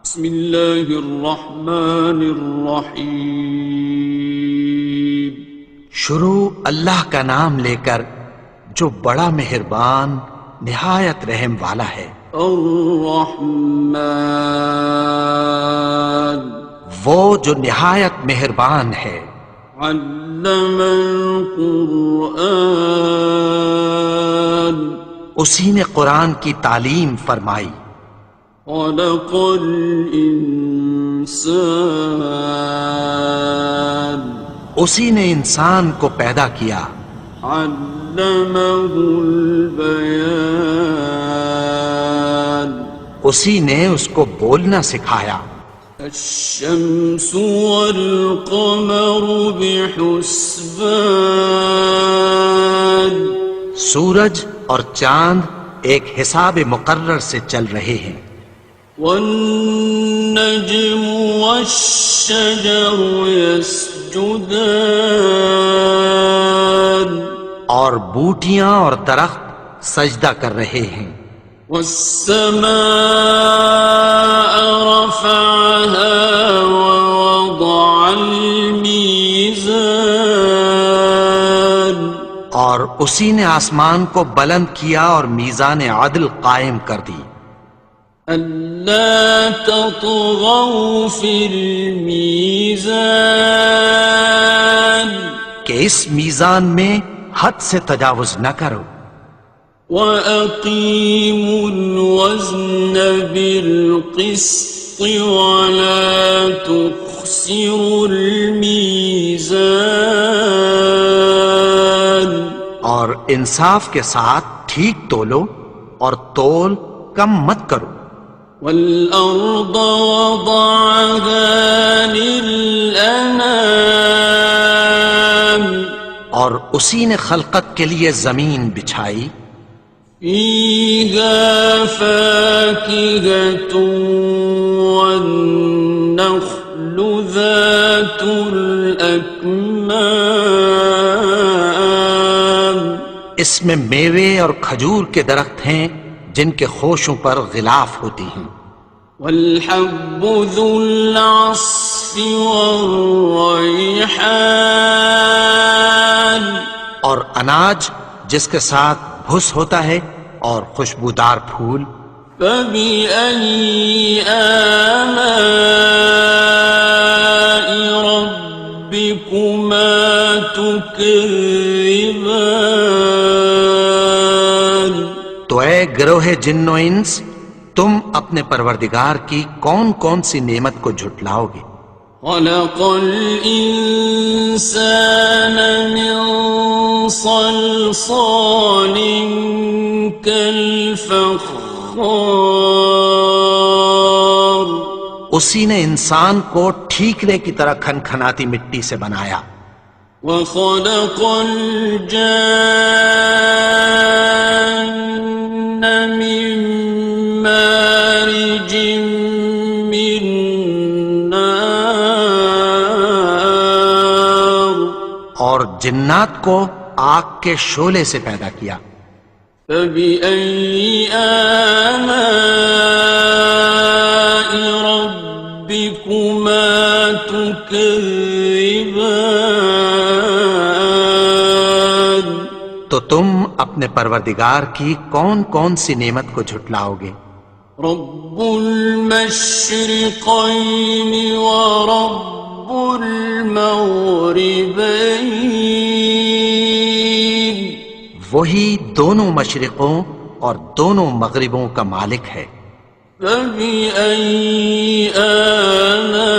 بسم اللہ الرحمن الرحیم۔ شروع اللہ کا نام لے کر جو بڑا مہربان نہایت رحم والا ہے۔ الرحمن، وہ جو نہایت مہربان ہے۔ علم القرآن، اسی نے قرآن کی تعلیم فرمائی۔ خلق الانسان، اسی نے انسان کو پیدا کیا۔ علمہ البیان، اسی نے اس کو بولنا سکھایا۔ الشمس والقمر بحسبان، سورج اور چاند ایک حساب مقرر سے چل رہے ہیں۔ والنجم والشجر يسجدان، اور بوٹیاں اور درخت سجدہ کر رہے ہیں۔ والسماء رفعها ووضع الميزان، اور اسی نے آسمان کو بلند کیا اور میزان عدل قائم کر دی۔ ألا تطغوا في الميزان، کہ اس میزان میں حد سے تجاوز نہ کرو۔ وَأَقِيمُوا الْوَزْنَ بِالْقِسْطِ وَلَا تُخْسِرُوا الْمِيزَانَ، اور انصاف کے ساتھ ٹھیک تولو اور تول کم مت کرو۔ وَالْأَرْضَ وَضَعَهَا لِلْأَنَامِ، اور اسی نے خلقت کے لیے زمین بچھائی۔ فِيهَا فَاكِهَةٌ وَالنَّخْلُ ذَاتُ الْأَكْمَامِ، اس میں میوے اور کھجور کے درخت ہیں جن کے خوشوں پر غلاف ہوتی ہیں۔ وَالْحَبُّ ذُو الْعَصْفِ وَالرَّيْحَانِ، اور اناج جس کے ساتھ بھس ہوتا ہے اور خوشبودار پھول۔ فَبِأَيِّ آلَاءِ رَبِّكُمَا تُكَذِّبَانِ، تو اے گروہ جن و انس، تم اپنے پروردگار کی کون کون سی نعمت کو جھٹلاؤ گے؟ خَلَقَ الْإِنسَانَ مِنْ صَلْصَالٍ كَالْفَخَّارِ، اسی نے انسان کو ٹھیکرے کی طرح کھنکھناتی مٹی سے بنایا۔ وَخَلَقَ الْجَانَّ مِن مَّارِجٍ مِّن نَّارٍ، اور جنات کو آگ کے شعلے سے پیدا کیا۔ فَبِأَيِّ آلَاءِ رَبِّكُمَا تُكَذِّبَانِ، تو تم اپنے پروردگار کی کون کون سی نعمت کو جھٹلاؤ گے؟ رب المشرقین ورب المغربین، وہی دونوں مشرقوں اور دونوں مغربوں کا مالک ہے۔ فَبِأَيِّ آلَاءِ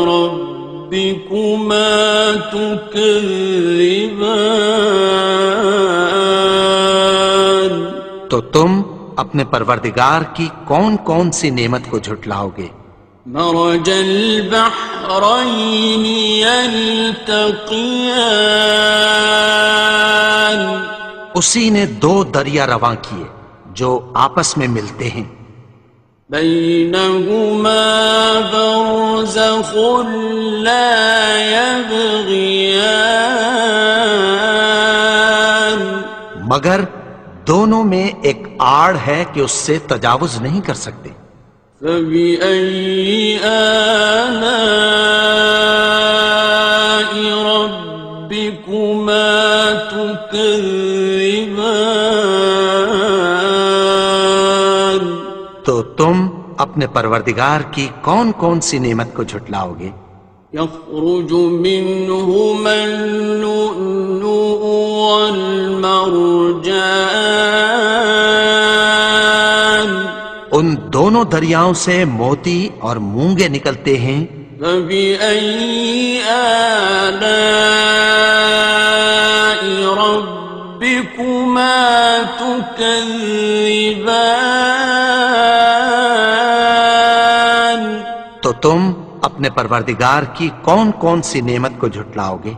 رَبِّكُمَا تُكَذِّبَانِ، تو تم اپنے پروردگار کی کون کون سی نعمت کو جھٹلاؤ گے؟ مرج البحرین یلتقیان، اسی نے دو دریا رواں کیے جو آپس میں ملتے ہیں۔ بینہما برزخ لا یبغیان، مگر دونوں میں ایک آڑ ہے کہ اس سے تجاوز نہیں کر سکتے۔ فبأي آلاء ربكما تكذبان؟ تو تم اپنے پروردگار کی کون کون سی نعمت کو جھٹلاؤ گے؟ يخرج منهما اللؤلؤ والمرجان ان دونوں دریاؤں سے موتی اور مونگے نکلتے ہیں۔ فبأي آلاء ربكما تكذبان؟ تو تم اپنے پروردگار کی کون کون سی نعمت کو جھٹلاؤ گے؟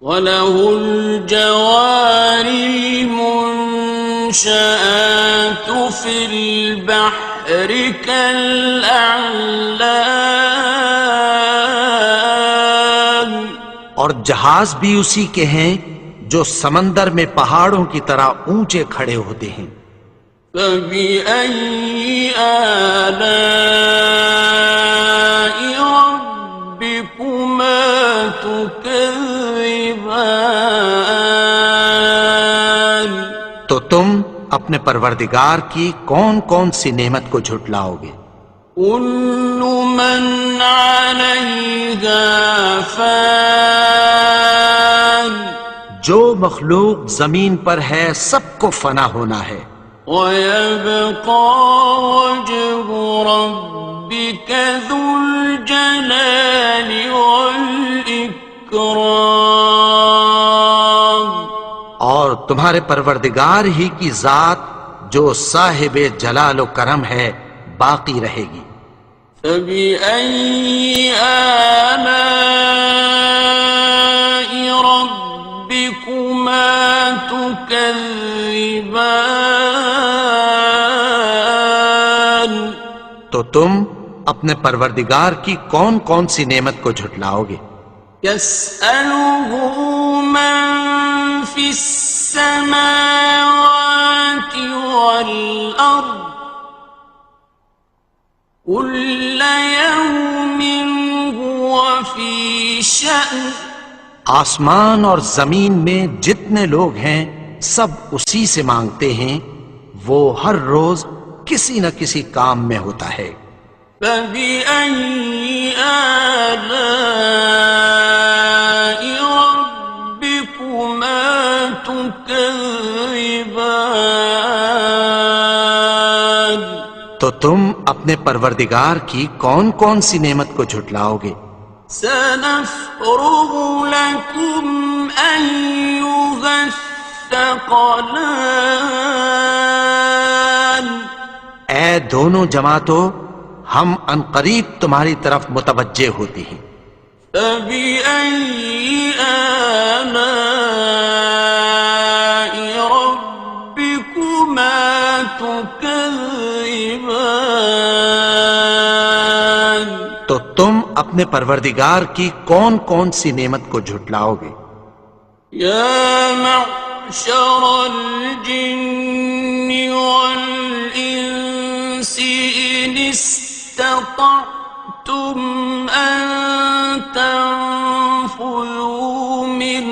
وَلَهُ الْجَوَارِ الْمُنشَآتُ فِي الْبَحْرِ كَالْأَعْلَامِ، اور جہاز بھی اسی کے ہیں جو سمندر میں پہاڑوں کی طرح اونچے کھڑے ہوتے ہیں۔ فَبِأَيِّ آلَاءِ رَبِّكُمَا تُكَذِّبَانِ؟ تو تم اپنے پروردگار کی کون کون سی نعمت کو جھٹلاؤ گے؟ كُلُّ مَنْ عَلَيْهَا فَانٍ، جو مخلوق زمین پر ہے سب کو فنا ہونا ہے۔ وَيَبْقَى وَجْهُ رَبِّكَ ذُو الْجَلَالِ وَالْإِكْرَامِ، اور تمہارے پروردگار ہی کی ذات جو صاحب جلال و کرم ہے باقی رہے گی۔ فَبِأَيِّ آلَاءِ رَبِّكُمَا تُكَذِّبَانِ؟ تو تم اپنے پروردگار کی کون کون سی نعمت کو جھٹلاؤ گے؟ يَسْأَلُهُ مَن فِي السَّمَاوَاتِ وَالْأَرْضِ كُلَّ يَوْمٍ هُوَ فِي شَأْنٍ، آسمان اور زمین میں جتنے لوگ ہیں سب اسی سے مانگتے ہیں، وہ ہر روز کسی نہ کسی کام میں ہوتا ہے۔ فَبِأَيِّ آلَاءِ رَبِّكُمَا تُكَذِّبَانِ؟ تو تم اپنے پروردگار کی کون کون سی نعمت کو جھٹلاؤ گے؟ سَنَفْرُغُ لَكُمْ أَيُّهَ الثَّقَلَانِ، اے دونوں جماعتوں، ہم عنقریب تمہاری طرف متوجہ ہوتے ہیں۔ فَبِأَيِّ آلَاءِ رَبِّكُمَا تُكَذِّبَانِ؟ تو تم اپنے پروردگار کی کون کون سی نعمت کو جھٹلاؤ گے؟ يَا مَعْشَرَ الْجِنِّ وَالْإِنسِ إِنِ اسْتَطَعْتُمْ أَن تَنفُذُوا مِنْ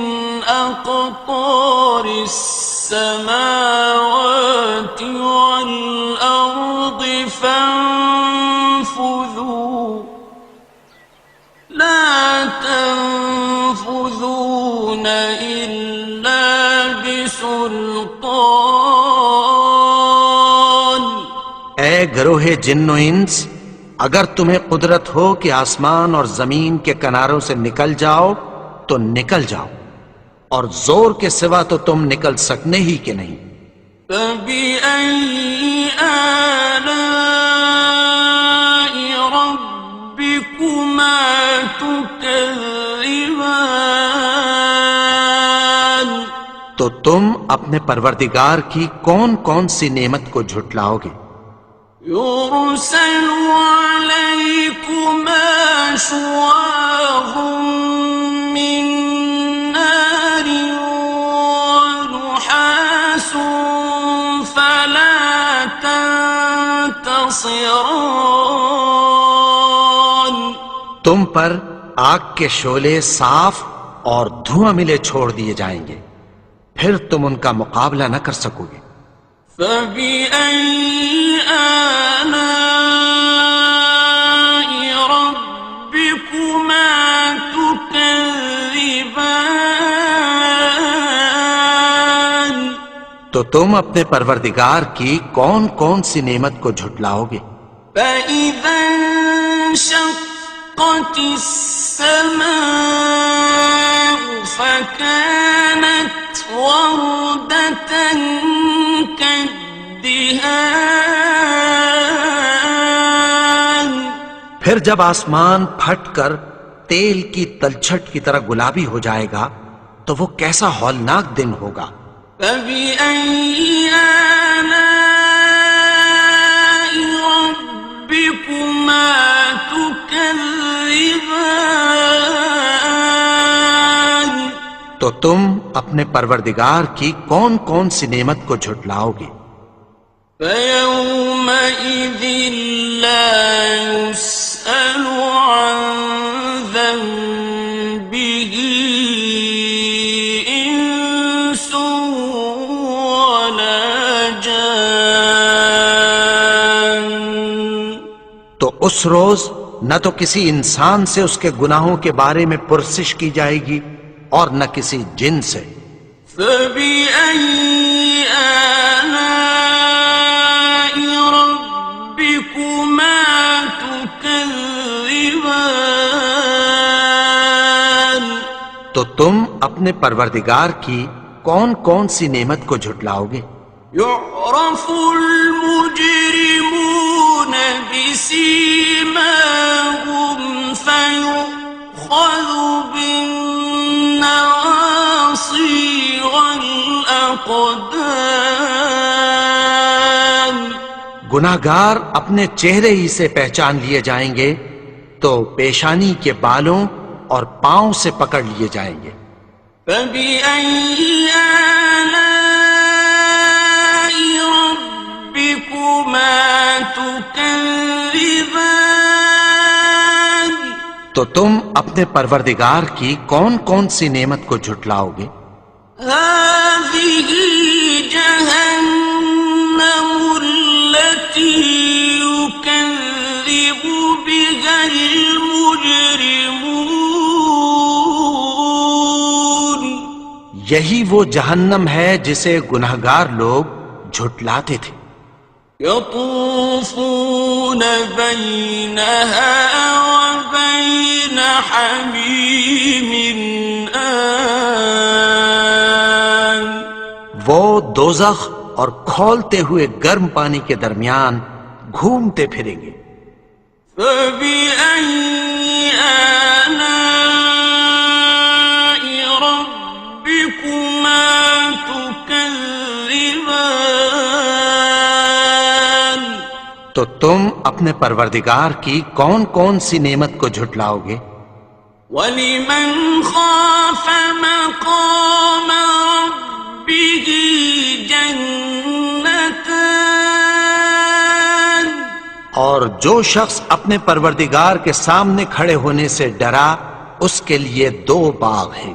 أَقْطَارِ السَّمَاوَاتِ وَالْأَرْضِ فَانفُذُوا لَا تَنفُذُونَ إِلَّا بِسُلْطَانٍ۔ اے گروہ جن و انس، اگر تمہیں قدرت ہو کہ آسمان اور زمین کے کناروں سے نکل جاؤ تو نکل جاؤ، اور زور کے سوا تو تم نکل سکنے ہی کہ نہیں۔ فَبِأَيِّ آلَاءِ رَبِّكُمَا تُكَذِّبَانِ؟ تو تم اپنے پروردگار کی کون کون سی نعمت کو جھٹلاؤ گے؟ يُرْسَلُ عَلَيْكُمَا شُوَاظٌ مِّن نَّارٍ وَنُحَاسٌ فَلَا ينتصران تم پر آگ کے شعلے صاف اور دھواں ملے چھوڑ دیے جائیں گے، پھر تم ان کا مقابلہ نہ کر سکو گے۔ فبأي آلاء ربكما تكذبان تو تم اپنے پروردگار کی کون کون سی نعمت کو جھٹلاؤ گے؟ فإذا انشقت السماء فكانت وردة كالدهان پھر جب آسمان پھٹ کر تیل کی تلچھٹ کی طرح گلابی ہو جائے گا تو وہ کیسا ہولناک دن ہوگا۔ فبأي آلاء ربكما تكذبان تو تم اپنے پروردگار کی کون کون سی نعمت کو جھٹلاؤ گے؟ فيومئذ لا يسأل عن ذنبه إنس ولا جان تو اس روز نہ تو کسی انسان سے اس کے گناہوں کے بارے میں پرسش کی جائے گی اور نہ کسی جن سے۔ فبأي آلاء ربكما تكذبان تو تم اپنے پروردگار کی کون کون سی نعمت کو جھٹلاؤ گے؟ يعرف المجرمون بسيماهم فيؤخذ بالنواصي والأقدام گناہگار اپنے چہرے ہی سے پہچان لیے جائیں گے تو پیشانی کے بالوں اور پاؤں سے پکڑ لیے جائیں گے۔ فبأي آلاء ربكما تكذبان تو تم اپنے پروردگار کی کون کون سی نعمت کو جھٹلاؤ گے؟ هذه جهنم التي يكذب بها المجرمون یہی وہ جہنم ہے جسے گناہگار لوگ جھٹلاتے تھے۔ يطوفون بينها وبين حميم آن وہ دوزخ اور کھولتے ہوئے گرم پانی کے درمیان گھومتے پھریں گے۔ فبأي آلاء ربكما تكذبان تو تم اپنے پروردگار کی کون کون سی نعمت کو جھٹلاؤ گے؟ وَلِمَنْ خَافَ مَقَامَ رَبِّهِ جَنَّتَانِ اور جو شخص اپنے پروردگار کے سامنے کھڑے ہونے سے ڈرا اس کے لیے دو باغ ہیں۔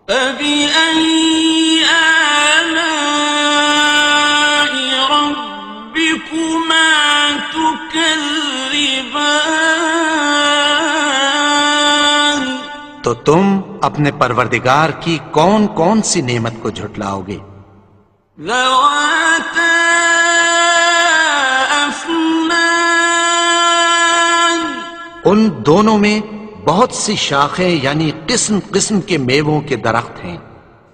فَبِأَيِّ آلَاءِ رَبِّكُمَا تُكَذِّبَانِ تو تم اپنے پروردگار کی کون کون سی نعمت کو جھٹلاؤ گے؟ ذَوَاتَا أَفْنَانٍ ان دونوں میں بہت سی شاخیں یعنی قسم قسم کے میووں کے درخت ہیں۔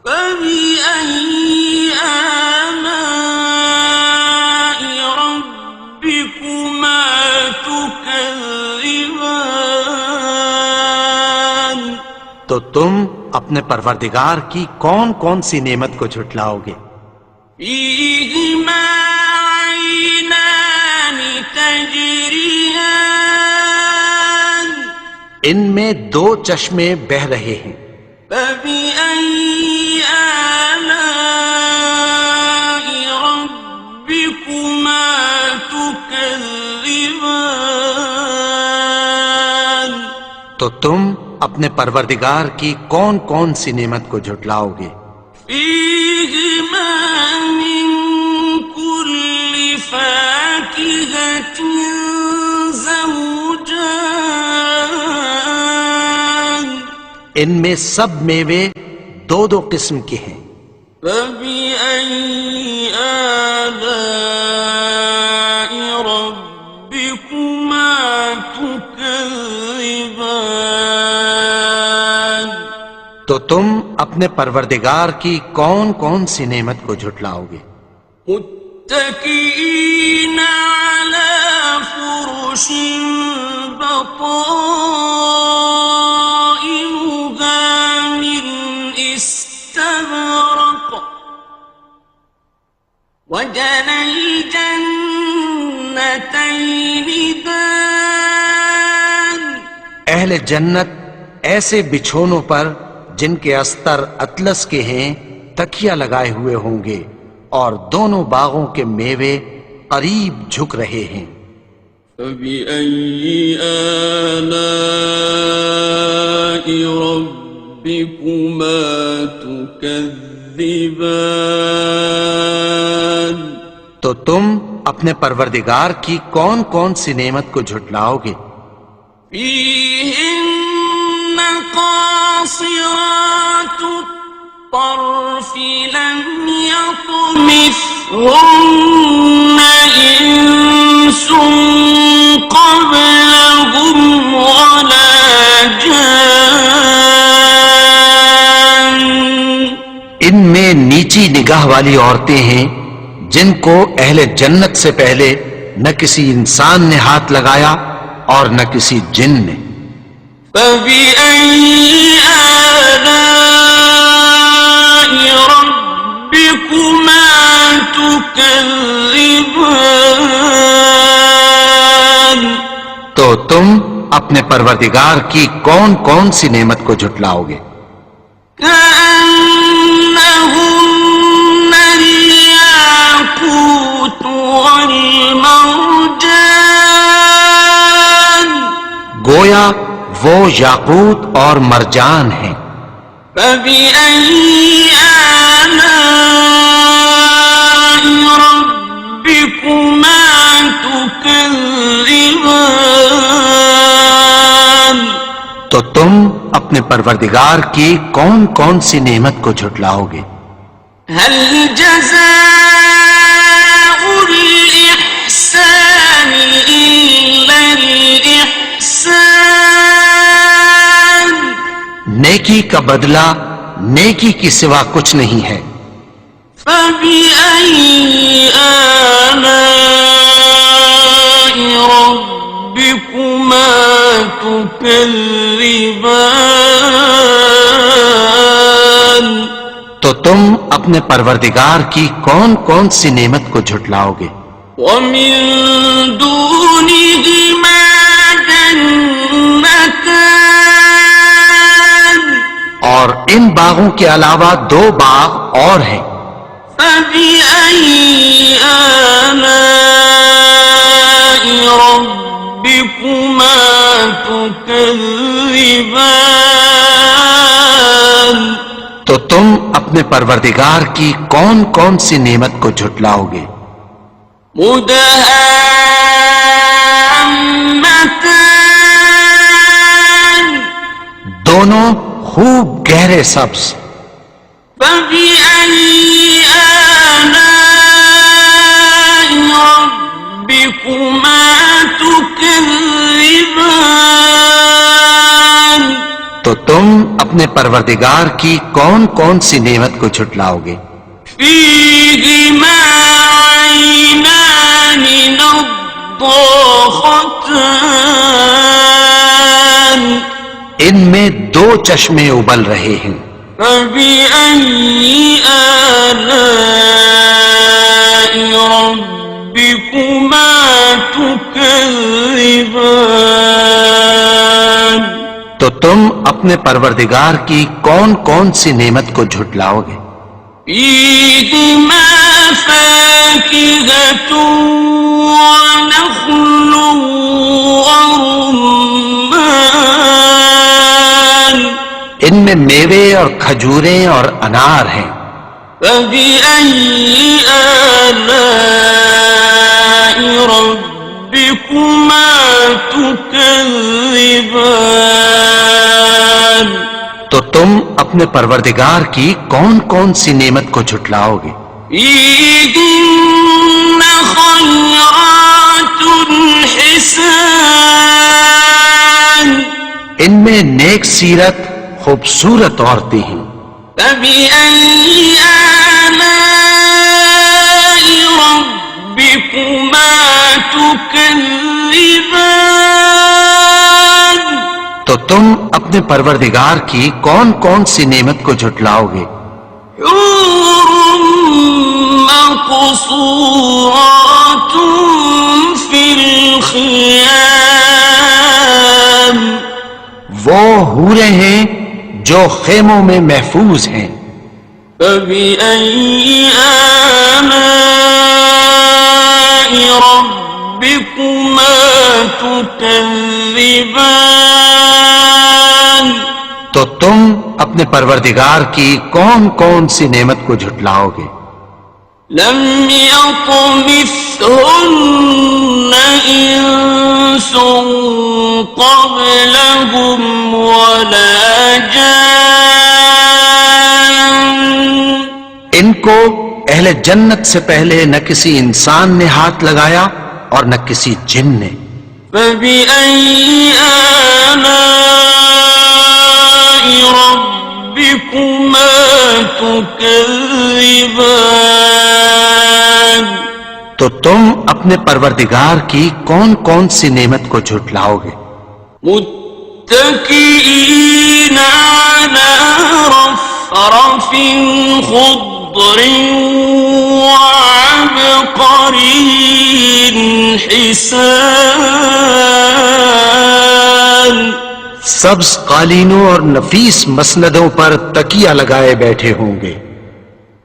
فَبِأَيِّ آلَاءِ رَبِّكُمَا تُكَذِّبَانِ تو تم اپنے پروردگار کی کون کون سی نعمت کو جھٹلاؤ گے؟ فِيهِمَا عَيْنَانِ تَجْرِيَانِ ان میں دو چشمے بہہ رہے ہیں۔ فَبِأَيِّ آلَاءِ رَبِّكُمَا تُكَذِّبَانِ تكذبان تو تم اپنے پروردگار کی کون کون سی نعمت کو جھٹلاؤ گے؟ فيهما من كل فاكهة زوجان ان میں سب میوے دو دو قسم کے ہیں، فبأي آلاء ربكما تكذبان تو تم اپنے پروردگار کی کون کون سی نعمت کو جھٹلاؤ گے؟ متكئين على فرش بطائنها من استبرق وجنى الجنتين دان اہل جنت ایسے بچھونوں پر جن کے استر اطلس کے ہیں تکیہ لگائے ہوئے ہوں گے، اور دونوں باغوں کے میوے قریب جھک رہے ہیں۔ فبأي آلاء ربكما تكذبان تو تم اپنے پروردگار کی کون کون سی نعمت کو جھٹلاؤ گے؟ فيهن قاصرات الطرف لم يطمثهن إنس قبلهم ولا جان ان میں نیچی نگاہ والی عورتیں ہیں جن کو اہل جنت سے پہلے نہ کسی انسان نے ہاتھ لگایا اور نہ کسی جن نے۔ فبأي آلاء ربكما تكذبان تو تم اپنے پروردگار کی کون کون سی نعمت کو جھٹلاؤ گے؟ كأنهن الياقوت والمرجان گویا وہ یاقوت اور مرجان ہیں۔ فبأي آلاء ربكما تكذبان تو تم اپنے پروردگار کی کون کون سی نعمت کو جھٹلاؤ گے؟ هل جزاء الإحسان إلا الإحسان نیکی کا بدلہ نیکی کی سوا کچھ نہیں ہے۔ فبأي آلاء ربكما تكذبان تو تم اپنے پروردگار کی کون کون سی نعمت کو جھٹلاؤ گے؟ ومن دونهما جنتان اور ان باغوں کے علاوہ دو باغ اور ہیں۔ فبأي آلاء ربكما تكذبان تو تم اپنے پروردگار کی کون کون سی نعمت کو جھٹلاؤ گے؟ مدهامتان دونوں خوب گہرے سبز۔ فبأي آلاء ربكما تكذبان تو تم اپنے پروردگار کی کون کون سی نعمت کو جھٹلاؤ گے؟ فيهما عينان نضاختان ان میں دو چشمے ابل رہے ہیں۔ فبأي آلاء ربكما تكذبان تو تم اپنے پروردگار کی کون کون سی نعمت کو جھٹلاؤ گے؟ فيهما فاكهة ونخل ورمان ان میں میوے اور کھجوریں اور انار ہیں. فبأي آلاء ربكما تكذبان تو تم اپنے پروردگار کی کون کون سی نعمت کو جھٹلاؤ گے؟ فيهن خيرات حسان ان میں نیک سیرت خوبصورت عورتیں ہیں. فبأي آلاء ربكما تكذبان تو تم اپنے پروردگار کی کون کون سی نعمت کو جھٹلاؤ گے؟ حور مقصورات في الخيام وہ حوریں ہیں جو خیموں میں محفوظ ہیں. فبأي آلاء ربكما تكذبان تو تم اپنے پروردگار کی کون کون سی نعمت کو جھٹلاؤ گے؟ لم يطمثهن إنس قبلهم ولا جان ان کو اہل جنت سے پہلے نہ کسی انسان نے ہاتھ لگایا اور نہ کسی جن نے. فبأي آلاء ربكما تكذبان تو تم اپنے پروردگار کی کون کون سی نعمت کو جھٹلاؤ گے؟ متكئين على رفرف خضر وعبقري حسان سبز قالینوں اور نفیس مسندوں پر تکیہ لگائے بیٹھے ہوں گے.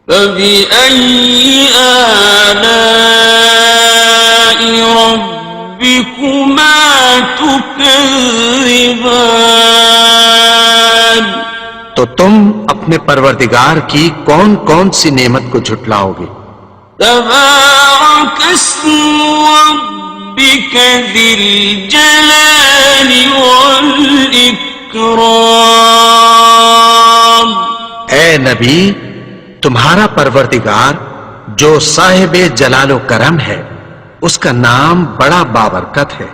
فبأي آلاء ربكما تكذبان تو تم اپنے پروردگار کی کون کون سی نعمت کو جھٹلاؤ گے؟ تبارك اسم ربك ذي الجلال والإكرام اے نبی، تمہارا پروردگار جو صاحب جلال و کرم ہے، اس کا نام بڑا بابرکت ہے.